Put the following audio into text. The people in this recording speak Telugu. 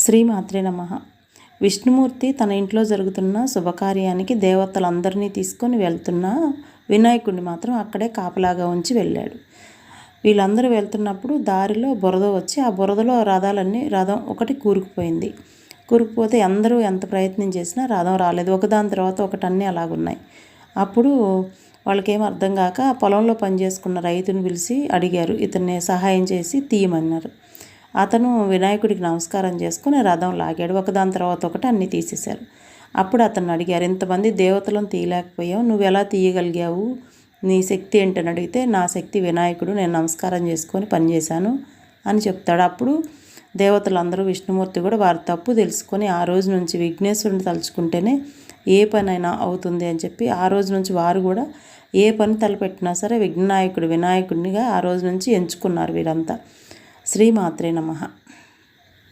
శ్రీమాత్రే నమః. విష్ణుమూర్తి తన ఇంట్లో జరుగుతున్న శుభకార్యానికి దేవతలందరినీ తీసుకొని వెళ్తున్న వినాయకుడిని మాత్రం అక్కడే కాపలాగా ఉంచి వెళ్ళాడు. వీళ్ళందరూ వెళ్తున్నప్పుడు దారిలో బురద వచ్చి ఆ బురదలో రథం ఒకటి కూరుకుపోయింది. కూరుకుపోతే అందరూ ఎంత ప్రయత్నం చేసినా రథం రాలేదు. ఒకదాని తర్వాత ఒకటి అన్నీ అలాగున్నాయి. అప్పుడు వాళ్ళకేం అర్థం కాక పొలంలో పనిచేసుకున్న రైతుని పిలిచి అడిగారు, ఇతన్ని సహాయం చేసి తీయమన్నారు. అతను వినాయకుడికి నమస్కారం చేసుకుని రథం లాగాడు. ఒకదాని తర్వాత ఒకటి అన్నీ తీసేశారు. అప్పుడు అతన్ని అడిగారు, ఇంతమంది దేవతలను తీయలేకపోయావు, నువ్వు ఎలా తీయగలిగావు, నీ శక్తి ఏంటని అడిగితే, నా శక్తి వినాయకుడు, నేను నమస్కారం చేసుకొని పనిచేశాను అని చెప్తాడు. అప్పుడు దేవతలందరూ విష్ణుమూర్తి కూడా వారి తప్పు తెలుసుకొని ఆ రోజు నుంచి విఘ్నేశ్వరుని తలుచుకుంటేనే ఏ పనైనా అవుతుంది అని చెప్పి ఆ రోజు నుంచి వారు కూడా ఏ పని తలపెట్టినా సరే వినాయకుడినిగా ఆ రోజు నుంచి ఎంచుకున్నారు వీరంతా. శ్రీమాత్రే నమః.